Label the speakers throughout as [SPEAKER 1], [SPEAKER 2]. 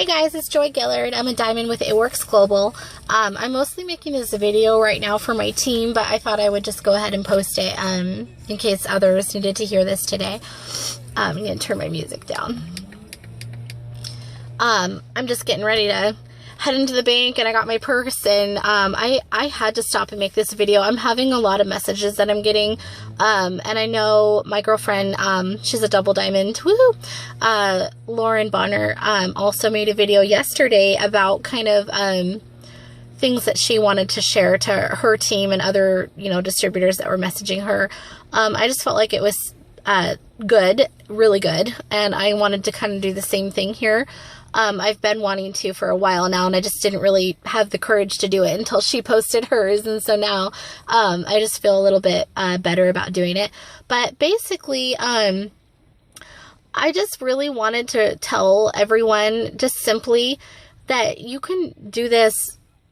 [SPEAKER 1] Hey guys, it's Joy Gillard. I'm a diamond with It Works Global. I'm mostly making this video right now for my team, but I thought I would just go ahead and post it in case others needed to hear this today. I'm going to turn my music down. I'm just getting ready to head into the bank, and I got my purse, and I had to stop and make this video. I'm having a lot of messages that I'm getting, and I know my girlfriend, she's a double diamond, woohoo, Lauren Bonner, also made a video yesterday about kind of things that she wanted to share to her team and other, distributors that were messaging her. I just felt like it was good, really good, and I wanted to kind of do the same thing here. I've been wanting to for a while now, and I just didn't really have the courage to do it until she posted hers, and so now I just feel a little bit better about doing it. But basically, I just really wanted to tell everyone just simply that you can do this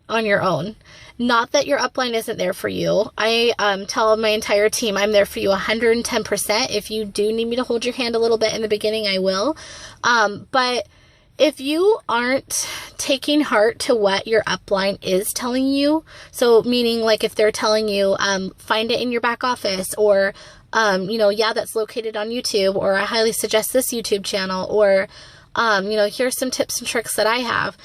[SPEAKER 1] on your own. Not that your upline isn't there for you. I tell my entire team I'm there for you 110%. If you do need me to hold your hand a little bit in the beginning, I will. But if you aren't taking heart to what your upline is telling you, so meaning like if they're telling you, find it in your back office, or, that's located on YouTube, or I highly suggest this YouTube channel, or, here's some tips and tricks that I have.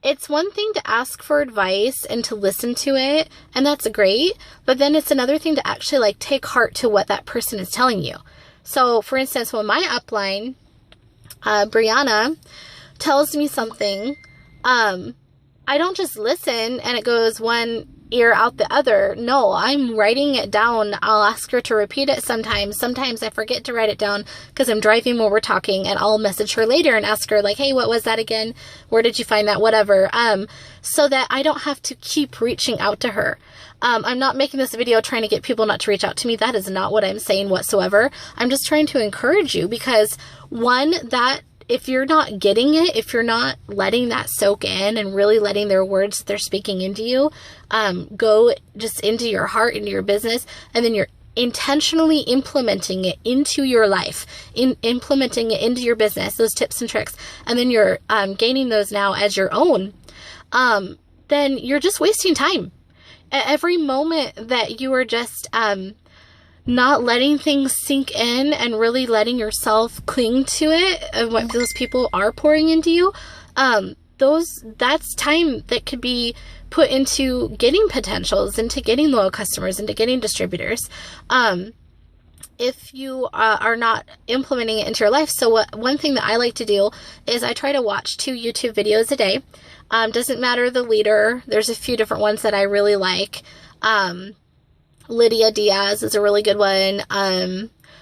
[SPEAKER 1] It's one thing to ask for advice and to listen to it, and that's great, but then it's another thing to actually take heart to what that person is telling you. So for instance, when my upline, Brianna, tells me something, I don't just listen and it goes one ear out the other. No, I'm writing it down. I'll ask her to repeat it sometimes. Sometimes I forget to write it down because I'm driving while we're talking, and I'll message her later and ask her hey, what was that again? Where did you find that? Whatever. So that I don't have to keep reaching out to her. I'm not making this video trying to get people not to reach out to me. That is not what I'm saying whatsoever. I'm just trying to encourage you, because one, that if you're not getting it, if you're not letting that soak in and really letting their words that they're speaking into you, go just into your heart, into your business, and then you're intentionally implementing it into your life, implementing it into your business, those tips and tricks, and then you're gaining those now as your own, then you're just wasting time. At every moment that you are just not letting things sink in and really letting yourself cling to it and what those people are pouring into you, that's time that could be put into getting potentials, into getting loyal customers, into getting distributors. If you are not implementing it into your life. So one thing that I like to do is I try to watch 2 YouTube videos a day. Doesn't matter the leader. There's a few different ones that I really like. Lydia Diaz is a really good one.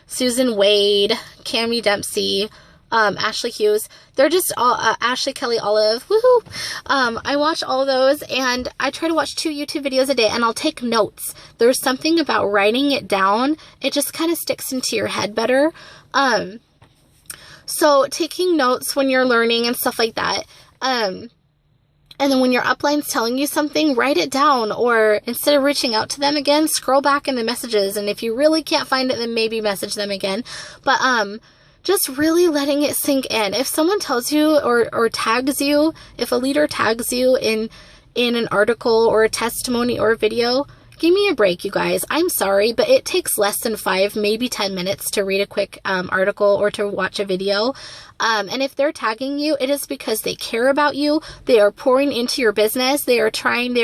[SPEAKER 1] Susan Wade, Cammie Dempsey, Ashley Hughes. They're just all, Ashley Kelly Olive. Woohoo! I watch all those, and I try to watch 2 YouTube videos a day, and I'll take notes. There's something about writing it down. It just kind of sticks into your head better. So taking notes when you're learning and stuff like that. And then when your upline's telling you something, write it down, or instead of reaching out to them again, scroll back in the messages. And if you really can't find it, then maybe message them again. But just really letting it sink in. If someone tells you or tags you, if a leader tags you in an article or a testimony or a video, give me a break, you guys. I'm sorry, but it takes less than 5, maybe 10 minutes to read a quick article or to watch a video. And if they're tagging you, it is because they care about you. They are pouring into your business. They are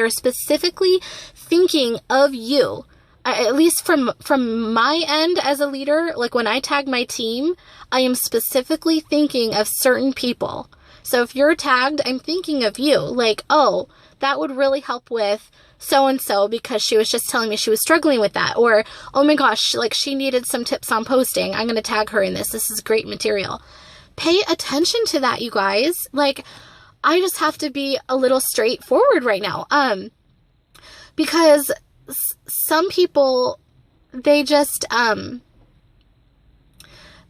[SPEAKER 1] specifically thinking of you. At least from my end as a leader, when I tag my team, I am specifically thinking of certain people. So if you're tagged, I'm thinking of you. Oh, that would really help with so-and-so because she was just telling me she was struggling with that. Or, oh my gosh, she needed some tips on posting. I'm going to tag her in this. This is great material. Pay attention to that, you guys. I just have to be a little straightforward right now. Because some people, they just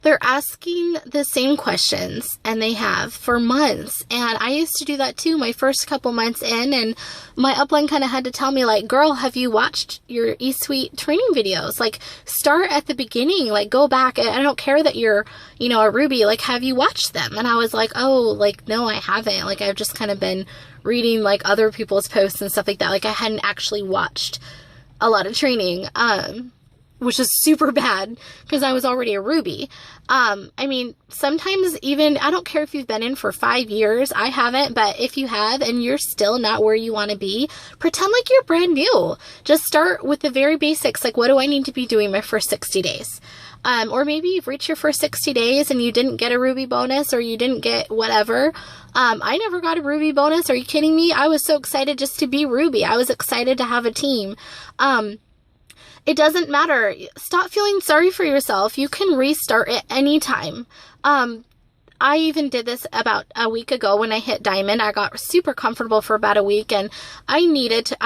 [SPEAKER 1] they're asking the same questions, and they have for months. And I used to do that too my first couple months in, and my upline kind of had to tell me, like, girl, have you watched your eSuite training videos? Like, start at the beginning, like, go back. I don't care that you're, you know, a Ruby, like, have you watched them? And I was like, oh, like, no, I haven't. Like, I've just kind of been reading like other people's posts and stuff like that. Like, I hadn't actually watched a lot of training, which is super bad because I was already a Ruby. I mean, sometimes even, I don't care if you've been in for 5 years, I haven't, but if you have and you're still not where you want to be, pretend like you're brand new. Just start with the very basics. Like, what do I need to be doing my first 60 days? Or maybe you've reached your first 60 days and you didn't get a Ruby bonus, or you didn't get whatever. I never got a Ruby bonus. Are you kidding me? I was so excited just to be Ruby. I was excited to have a team. It doesn't matter. Stop feeling sorry for yourself. You can restart at any time. I even did this about a week ago when I hit Diamond. I got super comfortable for about a week, and I needed to,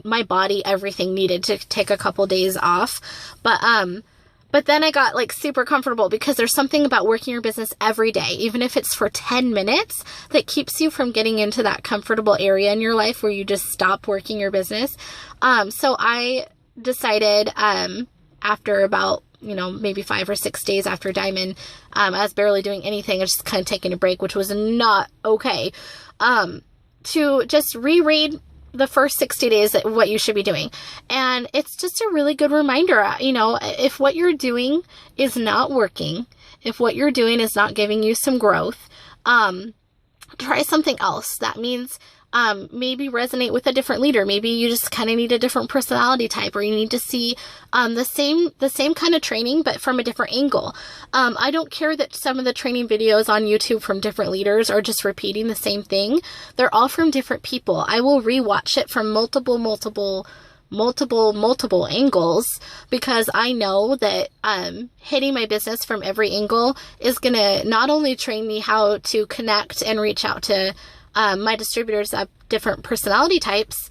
[SPEAKER 1] my body, everything needed to take a couple days off. But then I got like super comfortable, because there's something about working your business every day, even if it's for 10 minutes, that keeps you from getting into that comfortable area in your life where you just stop working your business. So I decided, after about, you know, maybe 5 or 6 days after Diamond, I was barely doing anything. I was just kind of taking a break, which was not okay, to just reread the first 60 days that what you should be doing. And it's just a really good reminder, you know, if what you're doing is not working, if what you're doing is not giving you some growth, try something else. That means maybe resonate with a different leader. Maybe you just kind of need a different personality type, or you need to see the same kind of training, but from a different angle. I don't care that some of the training videos on YouTube from different leaders are just repeating the same thing. They're all from different people. I will rewatch it from multiple angles, because I know that hitting my business from every angle is going to not only train me how to connect and reach out to my distributors of different personality types,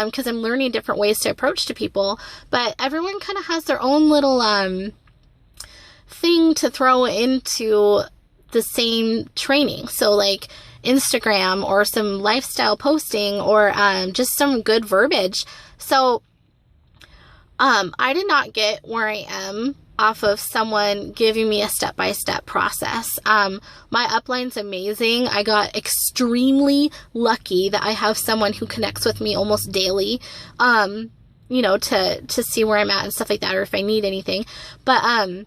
[SPEAKER 1] because I'm learning different ways to approach to people, but everyone kind of has their own little thing to throw into the same training. So like Instagram, or some lifestyle posting, or just some good verbiage. So I did not get where I am off of someone giving me a step-by-step process. My upline's amazing. I got extremely lucky that I have someone who connects with me almost daily, you know, to see where I'm at and stuff like that, or if I need anything. But I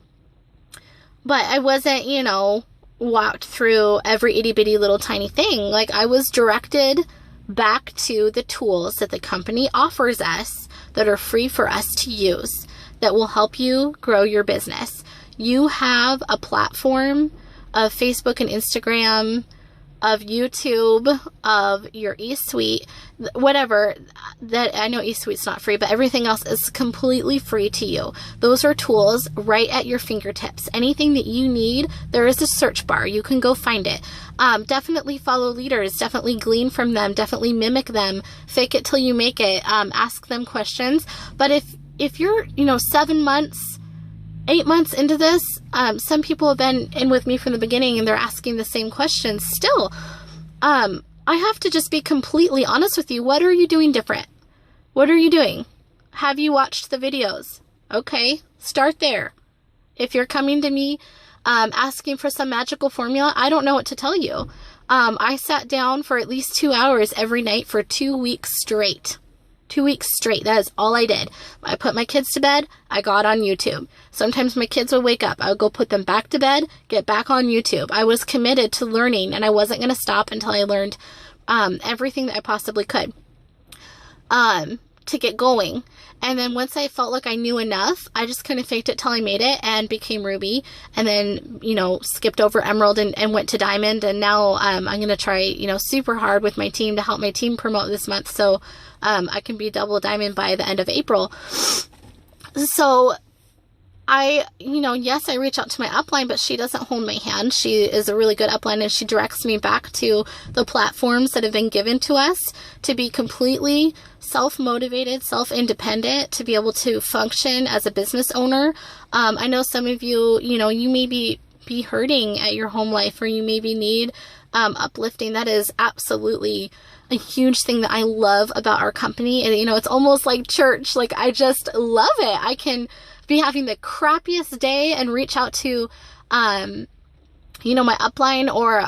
[SPEAKER 1] wasn't, you know, walked through every itty bitty little tiny thing. Like, I was directed back to the tools that the company offers us that are free for us to use, that will help you grow your business. You have a platform of Facebook and Instagram, of YouTube, of your eSuite, whatever, that I know eSuite's not free, but everything else is completely free to you. Those are tools right at your fingertips. Anything that you need, there is a search bar. You can go find it. Definitely follow leaders, definitely glean from them, definitely mimic them, fake it till you make it, ask them questions. But if you're, you know, 7 months, 8 months into this, some people have been in with me from the beginning and they're asking the same questions still. I have to just be completely honest with you. What are you doing different? What are you doing? Have you watched the videos? Okay, start there. If you're coming to me asking for some magical formula, I don't know what to tell you. I sat down for at least 2 hours every night for 2 weeks straight. 2 weeks straight. That is all I did. I put my kids to bed. I got on YouTube. Sometimes my kids would wake up. I would go put them back to bed, get back on YouTube. I was committed to learning, and I wasn't going to stop until I learned everything that I possibly could to get going. And then once I felt like I knew enough, I just kind of faked it till I made it and became Ruby, and then, you know, skipped over Emerald and went to Diamond. And now I'm going to try, you know, super hard with my team to help my team promote this month, so I can be double Diamond by the end of April. So yes, I reach out to my upline, but she doesn't hold my hand. She is a really good upline, and she directs me back to the platforms that have been given to us to be completely self-motivated, self-independent, to be able to function as a business owner. I know some of you, you may be hurting at your home life, or you maybe need uplifting. That is absolutely a huge thing that I love about our company. And, it's almost like church. Like, I just love it. I can be having the crappiest day and reach out to, my upline, or,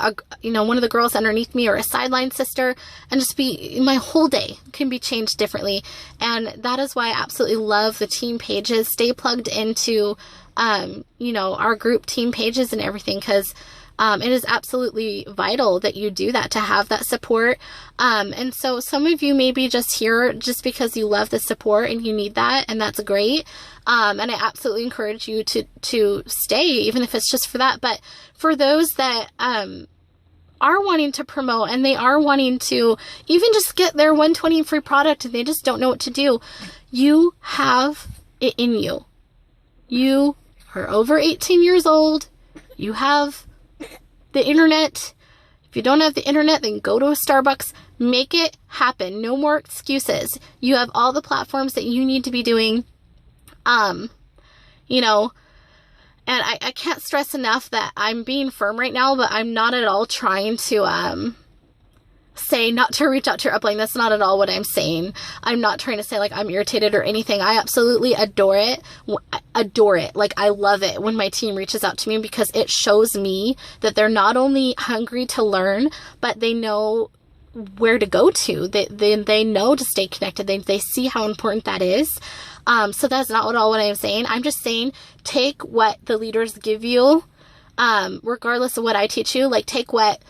[SPEAKER 1] one of the girls underneath me, or a sideline sister, and just my whole day can be changed differently. And that is why I absolutely love the team pages. Stay plugged into, our group team pages and everything, because it is absolutely vital that you do that, to have that support. And so some of you may be just here just because you love the support and you need that, and that's great. And I absolutely encourage you to stay, even if it's just for that. But for those that are wanting to promote, and they are wanting to even just get their 120 free product, and they just don't know what to do, you have it in you. You are over 18 years old. You have the internet. If you don't have the internet, then go to a Starbucks. Make it happen. No more excuses. You have all the platforms that you need to be doing. And I can't stress enough that I'm being firm right now, but I'm not at all trying to say not to reach out to your upline. That's not at all what I'm saying. I'm not trying to say like I'm irritated or anything. I absolutely adore it. Like, I love it when my team reaches out to me, because it shows me that they're not only hungry to learn, but they know where to go to. They know to stay connected. They see how important that is. So that's not at all what I'm saying. I'm just saying, take what the leaders give you, regardless of what I teach you. Like, take what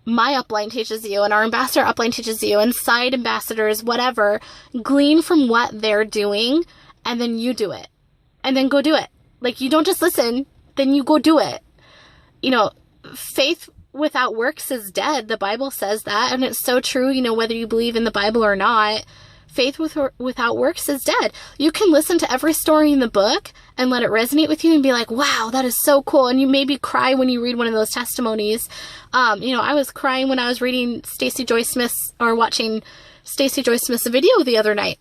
[SPEAKER 1] my upline teaches you, and our ambassador upline teaches you, and side ambassadors, whatever, glean from what they're doing, and then you do it, and then go do it. Like, you don't just listen, then you go do it. Faith without works is dead. The Bible says that, and it's so true. Whether you believe in the Bible or not, faith without works is dead. You can listen to every story in the book and let it resonate with you and be like, wow, that is so cool. And you maybe cry when you read one of those testimonies. I was crying when I was reading watching Stacey Joy Smith's video the other night.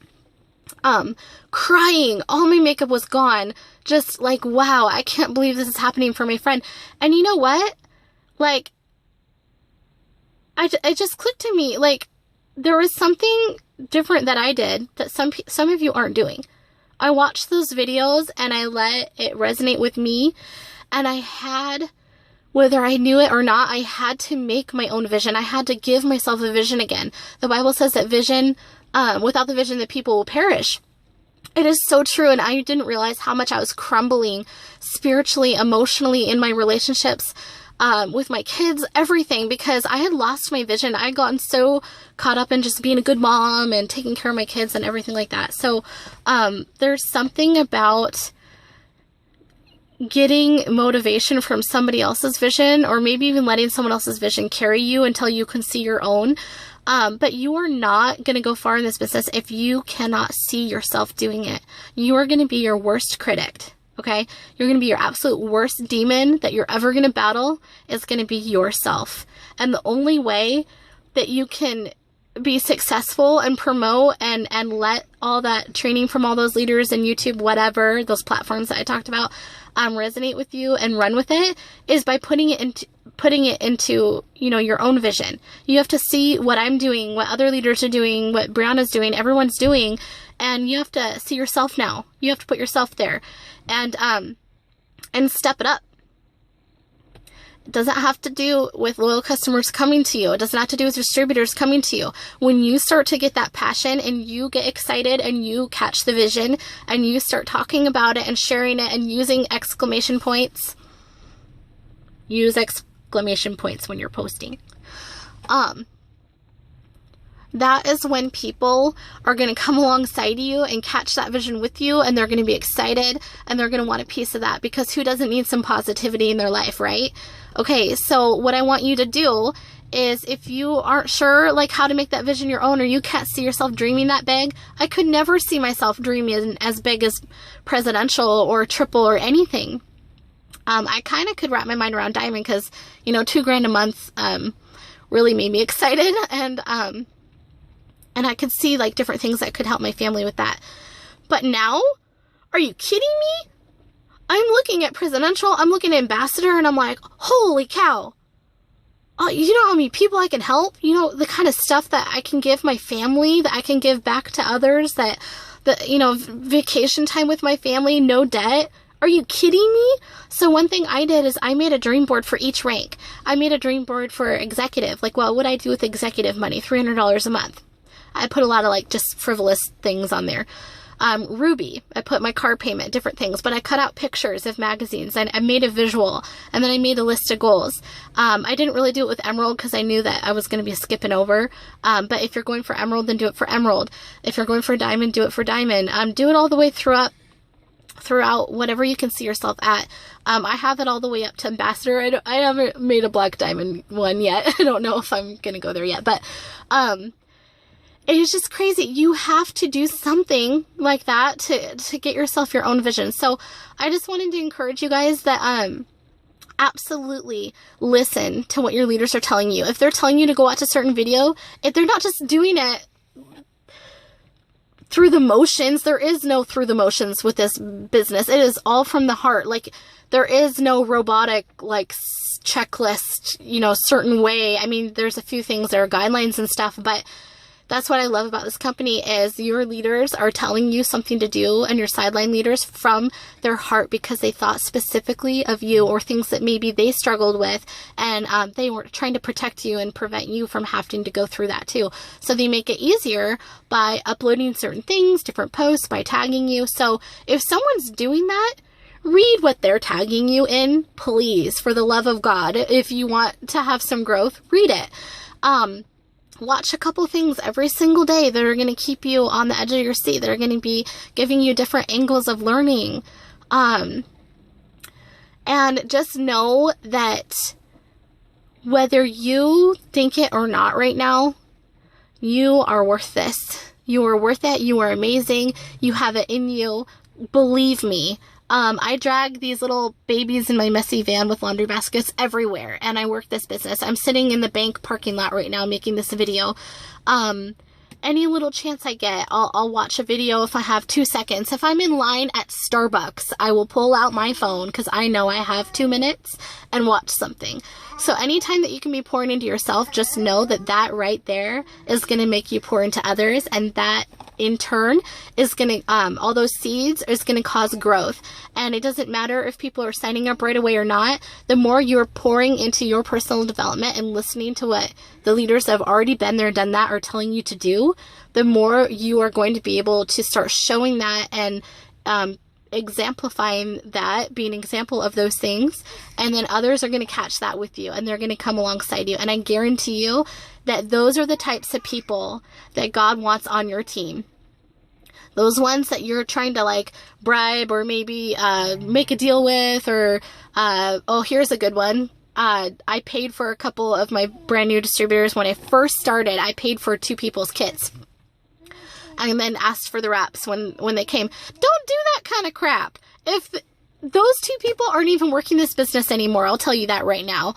[SPEAKER 1] Crying. All my makeup was gone. Just like, wow, I can't believe this is happening for my friend. And you know what? Like, it just clicked to me. Like, there was something different that I did that some of you aren't doing. I watched those videos and I let it resonate with me, and I had, whether I knew it or not, I had to make my own vision. I had to give myself a vision again. The Bible says that vision, without the vision, the people will perish. It is so true, and I didn't realize how much I was crumbling spiritually, emotionally, in my relationships, with my kids, everything, because I had lost my vision. I had gotten so caught up in just being a good mom and taking care of my kids and everything like that. So there's something about getting motivation from somebody else's vision, or maybe even letting someone else's vision carry you until you can see your own. But you are not going to go far in this business if you cannot see yourself doing it. You are going to be your worst critic. Okay, you're going to be your absolute worst demon that you're ever going to battle is going to be yourself. And the only way that you can be successful and promote and let all that training from all those leaders and YouTube, whatever, those platforms that I talked about, resonate with you and run with it, is by putting it into, your own vision. You have to see what I'm doing, what other leaders are doing, what Brianna's doing, everyone's doing. And you have to see yourself now. You have to put yourself there and step it up. It doesn't have to do with loyal customers coming to you. It doesn't have to do with distributors coming to you. When you start to get that passion and you get excited and you catch the vision and you start talking about it and sharing it and using exclamation points, use exclamation points when you're posting. That is when people are going to come alongside you and catch that vision with you, and they're going to be excited and they're going to want a piece of that, because who doesn't need some positivity in their life, right? Okay, so what I want you to do is if you aren't sure like how to make that vision your own, or you can't see yourself dreaming that big. I could never see myself dreaming as big as presidential or triple or anything. I kind of could wrap my mind around diamond because, you know, $2,000 a month really made me excited, and I could see like different things that could help my family with that. But now, are you kidding me? I'm looking at presidential, I'm looking at ambassador, and I'm like, holy cow. You know how many people I can help? You know, the kind of stuff that I can give my family, that I can give back to others, that you know, vacation time with my family, no debt. Are you kidding me? So one thing I did is I made a dream board for each rank. I made a dream board for executive. Like, what would I do with executive money? $300 a month. I put a lot of like just frivolous things on there. Ruby, I put my car payment, different things, but I cut out pictures of magazines, and I made a visual, and then I made a list of goals. I didn't really do it with Emerald because I knew that I was going to be skipping over. But if you're going for Emerald, then do it for Emerald. If you're going for Diamond, do it for Diamond. Do it all the way throughout whatever you can see yourself at. I have it all the way up to Ambassador. I haven't made a Black Diamond one yet. I don't know if I'm going to go there yet, but it is just crazy. You have to do something like that to get yourself your own vision. So I just wanted to encourage you guys that absolutely listen to what your leaders are telling you. If they're telling you to go watch a certain video, if they're not just doing it through the motions, there is no through the motions with this business. It is all from the heart. Like, there is no robotic, like, checklist, you know, certain way. I mean, there's a few things, there are guidelines and stuff, but that's what I love about this company is your leaders are telling you something to do, and your sideline leaders from their heart because they thought specifically of you or things that maybe they struggled with, and they were trying to protect you and prevent you from having to go through that too. So they make it easier by uploading certain things, different posts, by tagging you. So if someone's doing that, read what they're tagging you in, please, for the love of God. If you want to have some growth, read it. Watch a couple things every single day that are going to keep you on the edge of your seat, that are going to be giving you different angles of learning. And just know that whether you think it or not right now, you are worth this. You are worth it. You are amazing. You have it in you. Believe me. I drag these little babies in my messy van with laundry baskets everywhere, and I work this business. I'm sitting in the bank parking lot right now making this video. Any little chance I get, I'll watch a video if I have 2 seconds. If I'm in line at Starbucks, I will pull out my phone because I know I have 2 minutes and watch something. So anytime that you can be pouring into yourself, just know that that right there is going to make you pour into others, and that in turn is going to, all those seeds is going to cause growth. And it doesn't matter if people are signing up right away or not. The more you're pouring into your personal development and listening to what the leaders that have already been there, done that, are telling you to do, the more you are going to be able to start showing that and exemplifying that, being an example of those things, and then others are going to catch that with you, and they're going to come alongside you. And I guarantee you that those are the types of people that God wants on your team. Those ones that you're trying to like bribe or maybe make a deal with, or oh, here's a good one. I paid for a couple of my brand new distributors when I first started. I paid for 2 people's kits, and then asked for the wraps when they came. Don't do that kind of crap. If those 2 people aren't even working this business anymore, I'll tell you that right now.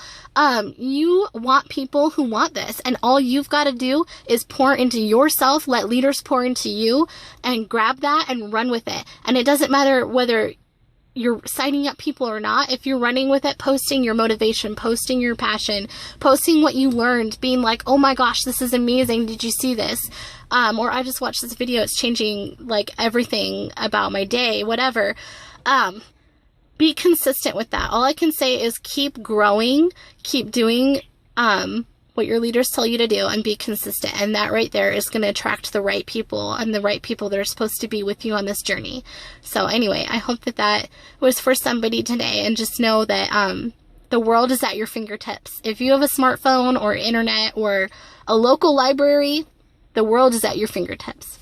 [SPEAKER 1] You want people who want this, and all you've got to do is pour into yourself, let leaders pour into you, and grab that and run with it. And it doesn't matter whether you're signing up people or not. If you're running with it, posting your motivation, posting your passion, posting what you learned, being like, oh my gosh, this is amazing. Did you see this? Or I just watched this video. It's changing like everything about my day, whatever. Be consistent with that. All I can say is keep growing, keep doing, what your leaders tell you to do, and be consistent. And that right there is going to attract the right people, and the right people that are supposed to be with you on this journey. So anyway, I hope that that was for somebody today, and just know that the world is at your fingertips. If you have a smartphone or internet or a local library, the world is at your fingertips.